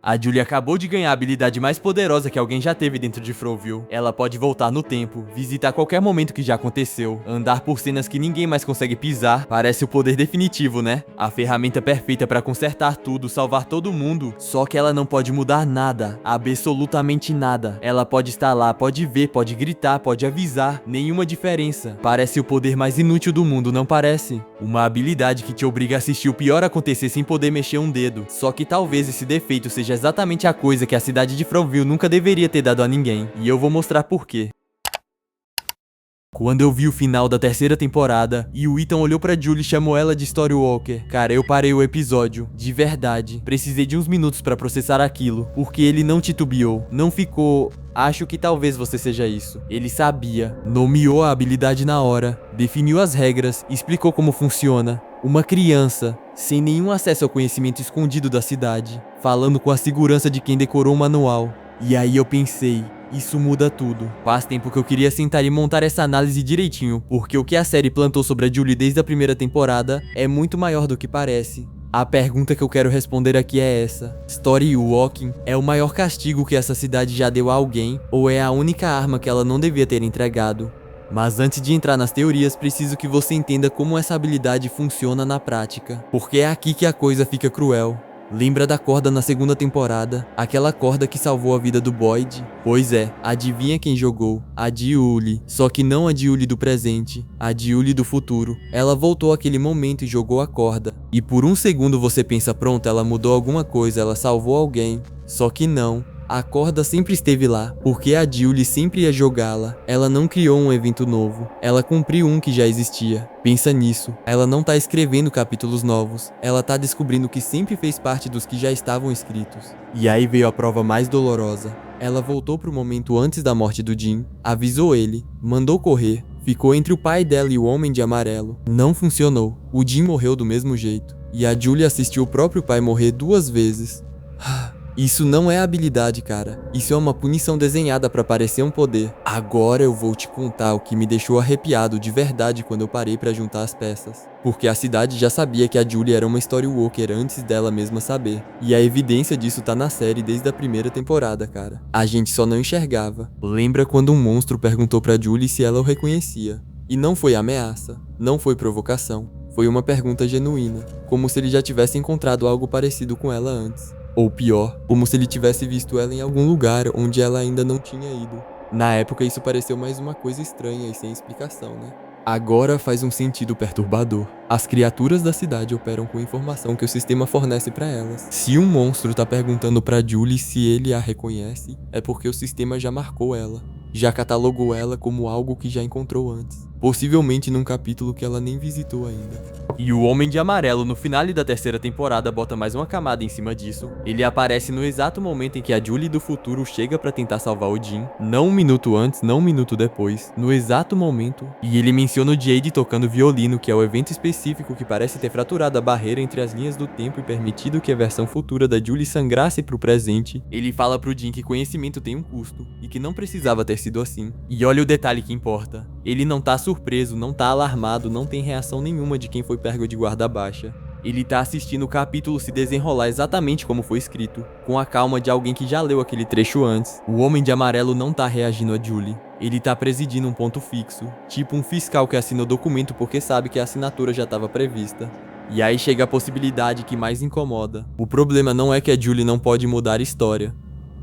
A Julie acabou de ganhar a habilidade mais poderosa que alguém já teve dentro de Fromville. Ela pode voltar no tempo, visitar qualquer momento que já aconteceu, andar por cenas que ninguém mais consegue pisar. Parece o poder definitivo, né? A ferramenta perfeita pra consertar tudo, salvar todo mundo. Só que ela não pode mudar nada, absolutamente nada. Ela pode estar lá, pode ver, pode gritar, pode avisar. Nenhuma diferença. Parece o poder mais inútil do mundo, não parece? Uma habilidade que te obriga a assistir o pior acontecer sem poder mexer um dedo. Só que talvez esse defeito seja exatamente a coisa que a cidade de Fromville nunca deveria ter dado a ninguém. E eu vou mostrar por quê. Quando eu vi o final da terceira temporada e o Ethan olhou pra Julie e chamou ela de Storywalker, cara, eu parei o episódio, de verdade. Precisei de uns minutos pra processar aquilo, porque ele não titubeou, não ficou... Acho que talvez você seja isso. Ele sabia, nomeou a habilidade na hora, definiu as regras, explicou como funciona. Uma criança, sem nenhum acesso ao conhecimento escondido da cidade, falando com a segurança de quem decorou o manual. E aí eu pensei... Isso muda tudo. Faz tempo que eu queria sentar e montar essa análise direitinho, porque o que a série plantou sobre a Julie desde a primeira temporada é muito maior do que parece. A pergunta que eu quero responder aqui é essa: Storywalking é o maior castigo que essa cidade já deu a alguém, ou é a única arma que ela não devia ter entregado? Mas antes de entrar nas teorias, preciso que você entenda como essa habilidade funciona na prática, porque é aqui que a coisa fica cruel. Lembra da corda na segunda temporada? Aquela corda que salvou a vida do Boyd? Pois é, adivinha quem jogou? A Julie. Só que não a Julie do presente, a Julie do futuro. Ela voltou àquele momento e jogou a corda. E por um segundo você pensa, pronto, ela mudou alguma coisa, ela salvou alguém. Só que não. A corda sempre esteve lá, porque a Julie sempre ia jogá-la. Ela não criou um evento novo, ela cumpriu um que já existia. Pensa nisso, ela não tá escrevendo capítulos novos, ela tá descobrindo que sempre fez parte dos que já estavam escritos. E aí veio a prova mais dolorosa. Ela voltou pro momento antes da morte do Jim, avisou ele, mandou correr, ficou entre o pai dela e o Homem de Amarelo. Não funcionou, o Jim morreu do mesmo jeito, e a Julie assistiu o próprio pai morrer 2 vezes. Isso não é habilidade, cara. Isso é uma punição desenhada pra parecer um poder. Agora eu vou te contar o que me deixou arrepiado de verdade quando eu parei pra juntar as peças. Porque a cidade já sabia que a Julie era uma Storywalker antes dela mesma saber. E a evidência disso tá na série desde a primeira temporada, cara. A gente só não enxergava. Lembra quando um monstro perguntou pra Julie se ela o reconhecia? E não foi ameaça, não foi provocação. Foi uma pergunta genuína, como se ele já tivesse encontrado algo parecido com ela antes. Ou pior, como se ele tivesse visto ela em algum lugar onde ela ainda não tinha ido. Na época isso pareceu mais uma coisa estranha e sem explicação, né? Agora faz um sentido perturbador. As criaturas da cidade operam com informação que o sistema fornece pra elas. Se um monstro tá perguntando pra Julie se ele a reconhece, é porque o sistema já marcou ela. Já catalogou ela como algo que já encontrou antes. Possivelmente num capítulo que ela nem visitou ainda. E o Homem de Amarelo no finale da terceira temporada bota mais uma camada em cima disso. Ele aparece no exato momento em que a Julie do futuro chega pra tentar salvar o Jim. Não um minuto antes, não um minuto depois. No exato momento. E ele menciona o Jade tocando violino, que é o evento específico que parece ter fraturado a barreira entre as linhas do tempo e permitido que a versão futura da Julie sangrasse pro presente. Ele fala pro Jim que conhecimento tem um custo, e que não precisava ter sido assim. E olha o detalhe que importa. Ele não tá surpreso, não tá alarmado, não tem reação nenhuma de quem foi pego de guarda baixa. Ele tá assistindo o capítulo se desenrolar exatamente como foi escrito, com a calma de alguém que já leu aquele trecho antes. O Homem de Amarelo não tá reagindo a Julie. Ele tá presidindo um ponto fixo, tipo um fiscal que assina o documento porque sabe que a assinatura já estava prevista. E aí chega a possibilidade que mais incomoda. O problema não é que a Julie não pode mudar a história.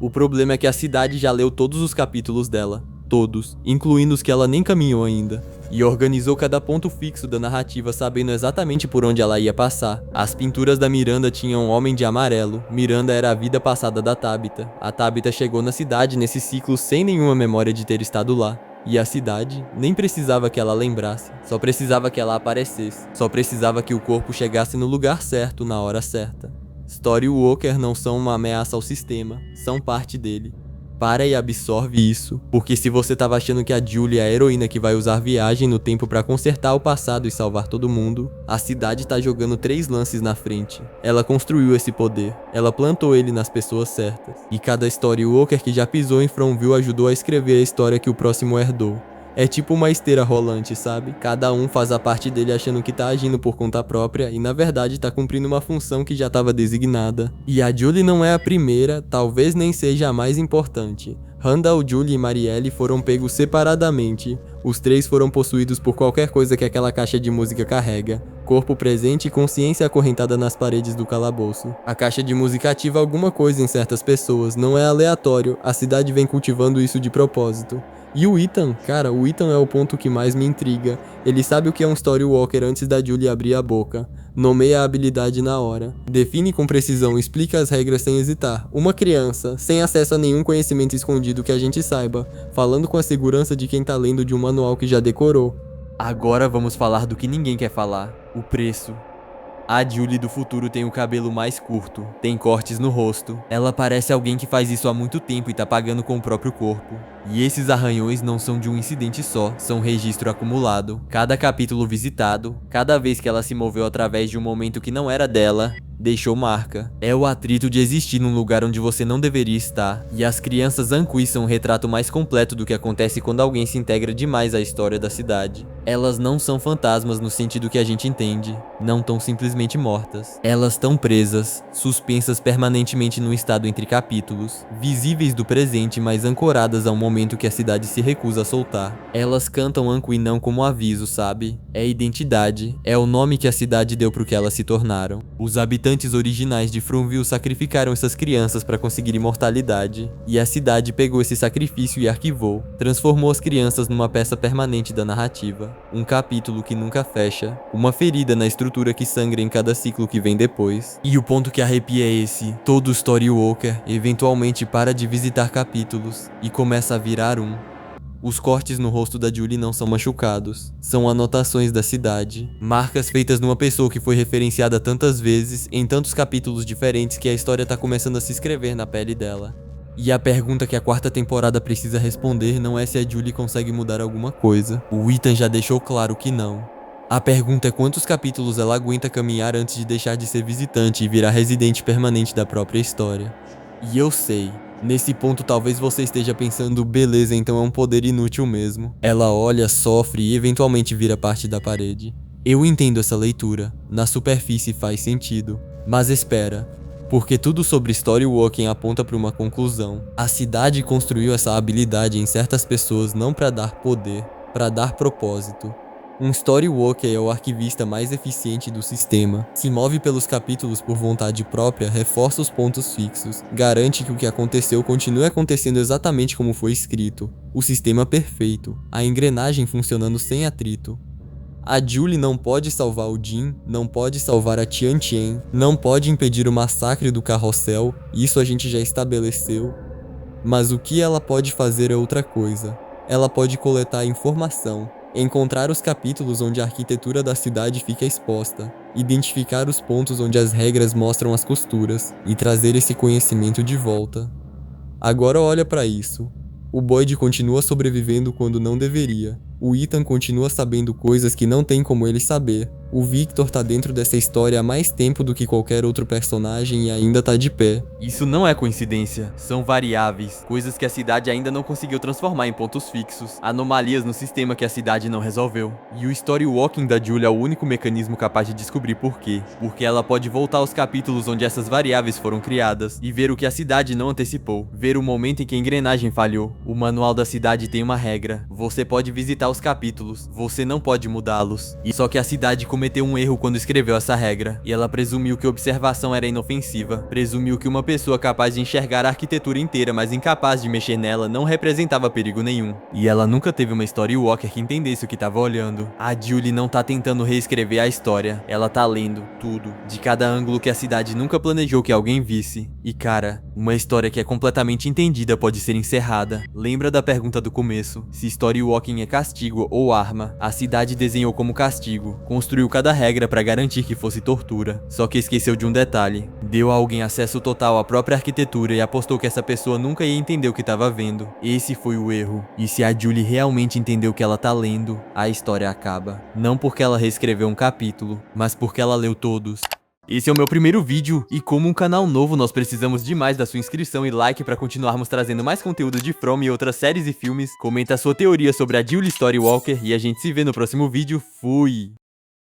O problema é que a cidade já leu todos os capítulos dela. Todos, incluindo os que ela nem caminhou ainda, e organizou cada ponto fixo da narrativa sabendo exatamente por onde ela ia passar. As pinturas da Miranda tinham um Homem de Amarelo, Miranda era a vida passada da Tabitha. A Tabitha chegou na cidade nesse ciclo sem nenhuma memória de ter estado lá. E a cidade nem precisava que ela lembrasse, só precisava que ela aparecesse, só precisava que o corpo chegasse no lugar certo na hora certa. Storywalker não são uma ameaça ao sistema, são parte dele. Para e absorve isso, porque se você tava achando que a Julie é a heroína que vai usar viagem no tempo pra consertar o passado e salvar todo mundo, a cidade tá jogando 3 lances na frente. Ela construiu esse poder, ela plantou ele nas pessoas certas, e cada Storywalker que já pisou em Fromville ajudou a escrever a história que o próximo herdou. É tipo uma esteira rolante, sabe? Cada um faz a parte dele achando que tá agindo por conta própria e na verdade tá cumprindo uma função que já estava designada. E a Julie não é a primeira, talvez nem seja a mais importante. Randall, Julie e Marielle foram pegos separadamente. Os três foram possuídos por qualquer coisa que aquela caixa de música carrega. Corpo presente e consciência acorrentada nas paredes do calabouço. A caixa de música ativa alguma coisa em certas pessoas, não é aleatório, a cidade vem cultivando isso de propósito. E o Ethan, cara, o Ethan é o ponto que mais me intriga. Ele sabe o que é um Story Walker antes da Julie abrir a boca. Nomeia a habilidade na hora. Define com precisão e explica as regras sem hesitar. Uma criança, sem acesso a nenhum conhecimento escondido que a gente saiba, falando com a segurança de quem tá lendo de um manual que já decorou. Agora vamos falar do que ninguém quer falar: o preço. A Julie do futuro tem o cabelo mais curto, tem cortes no rosto. Ela parece alguém que faz isso há muito tempo e tá pagando com o próprio corpo. E esses arranhões não são de um incidente só, são registro acumulado. Cada capítulo visitado, cada vez que ela se moveu através de um momento que não era dela, deixou marca. É o atrito de existir num lugar onde você não deveria estar. E as crianças Anqui são um retrato mais completo do que acontece quando alguém se integra demais à história da cidade. Elas não são fantasmas no sentido que a gente entende. Não tão simplesmente mortas. Elas estão presas, suspensas permanentemente num estado entre capítulos, visíveis do presente, mas ancoradas a um momento que a cidade se recusa a soltar. Elas cantam Anqui não como aviso, sabe? É identidade, é o nome que a cidade deu pro que elas se tornaram. Os habitantes originais de Frumville sacrificaram essas crianças para conseguir imortalidade, e a cidade pegou esse sacrifício e arquivou, transformou as crianças numa peça permanente da narrativa, um capítulo que nunca fecha, uma ferida na estrutura que sangra em cada ciclo que vem depois. E o ponto que arrepia é esse: todo Story Walker eventualmente para de visitar capítulos e começa a virar um. Os cortes no rosto da Julie não são machucados, são anotações da cidade, marcas feitas numa pessoa que foi referenciada tantas vezes, em tantos capítulos diferentes, que a história tá começando a se escrever na pele dela. E a pergunta que a quarta temporada precisa responder não é se a Julie consegue mudar alguma coisa. O Ethan já deixou claro que não. A pergunta é quantos capítulos ela aguenta caminhar antes de deixar de ser visitante e virar residente permanente da própria história. E eu sei, nesse ponto talvez você esteja pensando, beleza, então é um poder inútil mesmo. Ela olha, sofre e eventualmente vira parte da parede. Eu entendo essa leitura, na superfície faz sentido. Mas espera, porque tudo sobre Story Walking aponta para uma conclusão. A cidade construiu essa habilidade em certas pessoas não para dar poder, para dar propósito. Um Story Walker é o arquivista mais eficiente do sistema. Se move pelos capítulos por vontade própria, reforça os pontos fixos, garante que o que aconteceu continue acontecendo exatamente como foi escrito. O sistema perfeito, a engrenagem funcionando sem atrito. A Julie não pode salvar o Jin, não pode salvar a Tian Tian, não pode impedir o massacre do carrossel, isso a gente já estabeleceu. Mas o que ela pode fazer é outra coisa. Ela pode coletar informação. Encontrar os capítulos onde a arquitetura da cidade fica exposta, identificar os pontos onde as regras mostram as costuras e trazer esse conhecimento de volta. Agora olha para isso. O Boyd continua sobrevivendo quando não deveria. O Ethan continua sabendo coisas que não tem como ele saber. O Victor tá dentro dessa história há mais tempo do que qualquer outro personagem e ainda tá de pé. Isso não é coincidência, são variáveis, coisas que a cidade ainda não conseguiu transformar em pontos fixos, anomalias no sistema que a cidade não resolveu. E o Story Walking da Julie é o único mecanismo capaz de descobrir por quê. Porque ela pode voltar aos capítulos onde essas variáveis foram criadas e ver o que a cidade não antecipou, ver o momento em que a engrenagem falhou. O manual da cidade tem uma regra: você pode visitar os capítulos, você não pode mudá-los. E só que a cidade cometeu um erro quando escreveu essa regra, e ela presumiu que a observação era inofensiva, presumiu que uma pessoa capaz de enxergar a arquitetura inteira, mas incapaz de mexer nela, não representava perigo nenhum. E ela nunca teve uma Story Walker que entendesse o que estava olhando. A Julie não tá tentando reescrever a história, ela tá lendo tudo, de cada ângulo que a cidade nunca planejou que alguém visse. E cara, uma história que é completamente entendida pode ser encerrada. Lembra da pergunta do começo, se Story Walking é castigo ou arma? A cidade desenhou como castigo, construiu cada regra para garantir que fosse tortura, só que esqueceu de um detalhe: deu a alguém acesso total à própria arquitetura e apostou que essa pessoa nunca ia entender o que estava vendo. Esse foi o erro. E se a Julie realmente entendeu o que ela tá lendo, a história acaba. Não porque ela reescreveu um capítulo, mas porque ela leu todos. Esse é o meu primeiro vídeo, e como um canal novo nós precisamos demais da sua inscrição e like pra continuarmos trazendo mais conteúdo de From e outras séries e filmes. Comenta a sua teoria sobre a Julie Storywalker e a gente se vê no próximo vídeo. Fui!